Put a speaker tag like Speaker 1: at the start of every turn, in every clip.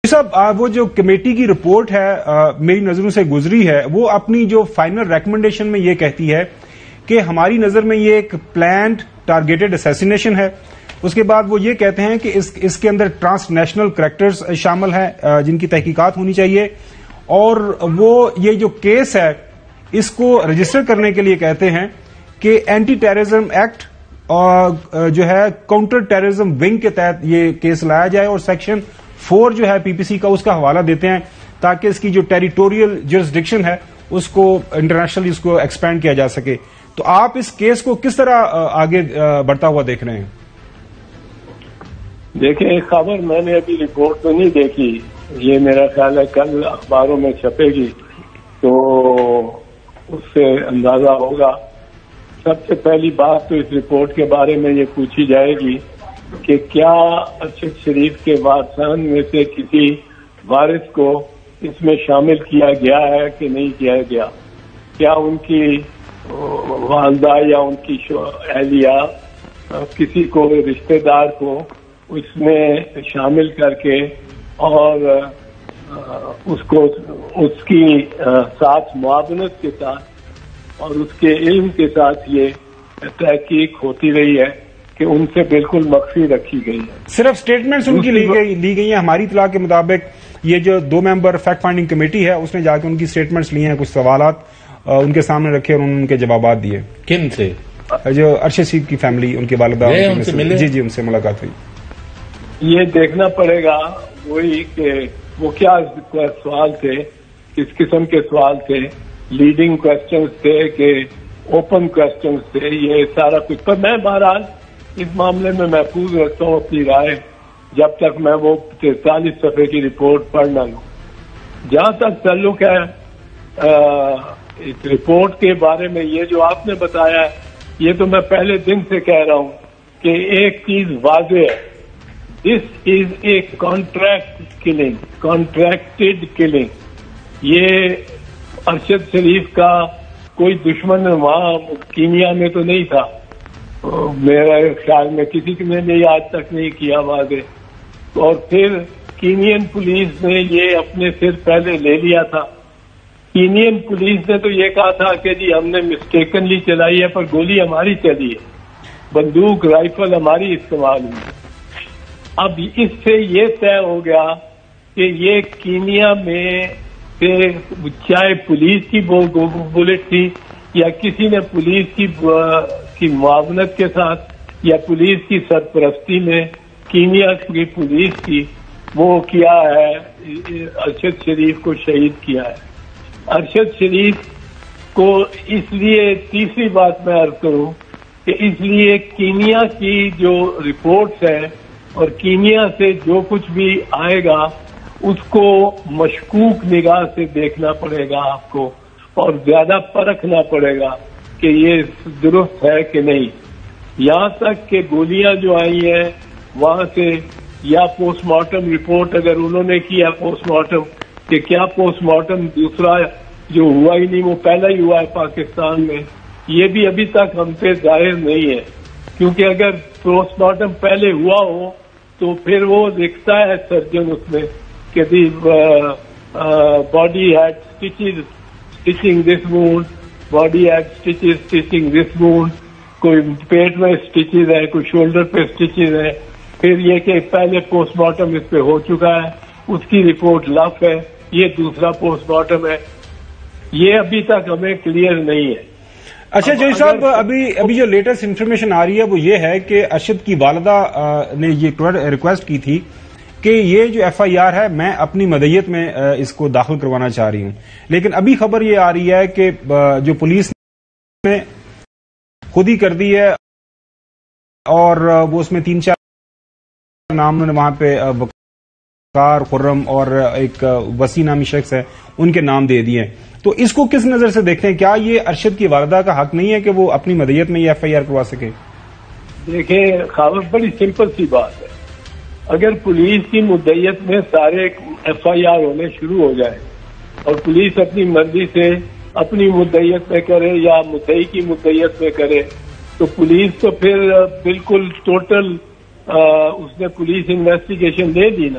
Speaker 1: صاحب وہ جو کمیٹی کی رپورٹ ہے میری نظروں سے گزری ہے، وہ اپنی جو فائنل ریکمنڈیشن میں یہ کہتی ہے کہ ہماری نظر میں یہ ایک پلانڈ ٹارگیٹڈ اسیسینیشن ہے۔ اس کے بعد وہ یہ کہتے ہیں کہ اس کے اندر ٹرانس نیشنل کریکٹرز شامل ہیں جن کی تحقیقات ہونی چاہیے، اور وہ یہ جو کیس ہے اس کو رجسٹر کرنے کے لیے کہتے ہیں کہ اینٹی ٹیررزم ایکٹ جو ہے کاؤنٹر ٹیررزم ونگ کے تحت یہ کیس لایا جائے، اور سیکشن 4 جو ہے پی پی سی کا اس کا حوالہ دیتے ہیں تاکہ اس کی جو ٹیریٹوریل جورسڈکشن ہے اس کو انٹرنیشنلی اس کو ایکسپینڈ کیا جا سکے۔ تو آپ اس کیس کو کس طرح آگے بڑھتا ہوا دیکھ رہے ہیں؟
Speaker 2: دیکھیں، ایک خبر میں نے ابھی رپورٹ تو نہیں دیکھی، یہ میرا خیال ہے کل اخباروں میں چھپے گی تو اس سے اندازہ ہوگا۔ سب سے پہلی بات تو اس رپورٹ کے بارے میں یہ پوچھی جائے گی کہ کیا ارشد شریف کے وارثان میں سے کسی وارث کو اس میں شامل کیا گیا ہے کہ نہیں کیا گیا، کیا ان کی والدہ یا ان کی اہلیہ کسی کو رشتہ دار کو اس میں شامل کر کے اور اس کی ساتھ معاونت کے ساتھ اور اس کے علم کے ساتھ یہ تحقیق ہوتی رہی ہے کہ ان سے بالکل مخفی رکھی گئی ہے۔
Speaker 1: صرف سٹیٹمنٹس ان کی لی گئی ہیں۔ ہماری اطلاع کے مطابق یہ جو 2 ممبر فیکٹ فائنڈنگ کمیٹی ہے اس نے جا کے ان کی سٹیٹمنٹس لی ہیں، کچھ سوالات ان کے سامنے رکھے اور ان کے جوابات دیے۔
Speaker 3: کن سے؟
Speaker 1: جو ارشد شریف کی فیملی، ان کے والدہ، جی ان سے ملاقات ہوئی۔
Speaker 2: یہ دیکھنا پڑے گا وہی کہ وہ کیا سوال تھے، کس قسم کے سوال تھے، لیڈنگ کوسچنز تھے کہ اوپن کوسچنز تھے، یہ سارا کچھ۔ پر میں بہرحال اس معاملے میں محفوظ رکھتا ہوں اپنی رائے جب تک میں وہ 43 صفحے کی رپورٹ پڑھ نہ لوں۔ جہاں تک تعلق ہے اس رپورٹ کے بارے میں، یہ جو آپ نے بتایا ہے یہ تو میں پہلے دن سے کہہ رہا ہوں کہ ایک چیز واضح ہے، this is a contract killing, contracted killing. یہ ارشد شریف کا کوئی دشمن وہاں کینیا میں تو نہیں تھا، میرے خیال میں کسی نے بھی آج تک نہیں کیا واضح، اور پھر کینین پولیس نے یہ اپنے سر پہلے لے لیا تھا۔ کینین پولیس نے تو یہ کہا تھا کہ جی ہم نے مسٹیکنلی چلائی ہے، پر گولی ہماری چلی ہے، بندوق رائفل ہماری استعمال ہوئی۔ اب اس سے یہ طے ہو گیا کہ یہ کینیا میں چاہے پولیس کی بلٹ تھی یا کسی نے پولیس کی معاونت کے ساتھ یا پولیس کی سرپرستی میں کینیا کی پولیس کی وہ کیا ہے، ارشد شریف کو شہید کیا ہے۔ ارشد شریف کو اس لیے تیسری بات میں عرض کروں کہ اس لیے کینیا کی جو رپورٹس ہیں اور کینیا سے جو کچھ بھی آئے گا اس کو مشکوک نگاہ سے دیکھنا پڑے گا آپ کو، اور زیادہ پرکھنا پڑے گا کہ یہ درست ہے کہ نہیں۔ یہاں تک کہ گولیاں جو آئی ہیں وہاں سے یا پوسٹ مارٹم رپورٹ اگر انہوں نے کیا پوسٹ مارٹم، کہ کیا پوسٹ مارٹم دوسرا جو ہوا ہی نہیں وہ پہلا ہی ہوا ہے پاکستان میں، یہ بھی ابھی تک ہم پہ ظاہر نہیں ہے، کیونکہ اگر پوسٹ مارٹم پہلے ہوا ہو تو پھر وہ لکھتا ہے سرجن اس میں کہ the body had stitches stitching this wound, body had stitches stitching this wound, کوئی پیٹ میں اسٹیچز ہے، کوئی شولڈر پہ اسٹیچز ہے، پھر یہ کہ پہلے پوسٹ مارٹم اس پہ ہو چکا ہے، اس کی رپورٹ لف ہے، یہ دوسرا پوسٹ مارٹم ہے، یہ ابھی تک ہمیں کلیئر نہیں ہے۔
Speaker 1: اچھا جوئی صاحب، ابھی جو لیٹسٹ انفارمیشن آ رہی ہے وہ یہ ہے کہ ارشد کی والدہ نے یہ ریکویسٹ کی تھی کہ یہ جو ایف آئی آر ہے میں اپنی مدعیت میں اس کو داخل کروانا چاہ رہی ہوں، لیکن ابھی خبر یہ آ رہی ہے کہ جو پولیس نے خود ہی کر دی ہے اور وہ اس میں 3-4 نام وہاں پہ وقار، خرم اور ایک وسیع نامی شخص ہے ان کے نام دے دیے۔ تو اس کو کس نظر سے دیکھتے ہیں؟ کیا یہ ارشد کی والدہ کا حق نہیں ہے کہ وہ اپنی مدعیت میں یہ ایف آئی آر کروا سکے؟
Speaker 2: دیکھیں خبر بڑی سمپل سی بات ہے، اگر پولیس کی مدعیت میں سارے ایف آئی آر ہونے شروع ہو جائے اور پولیس اپنی مرضی سے اپنی مدعیت میں کرے یا مدعی کی مدعیت میں کرے تو پولیس تو پھر بالکل ٹوٹل اس نے پولیس انویسٹیگیشن دے دی نا،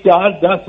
Speaker 2: 4-10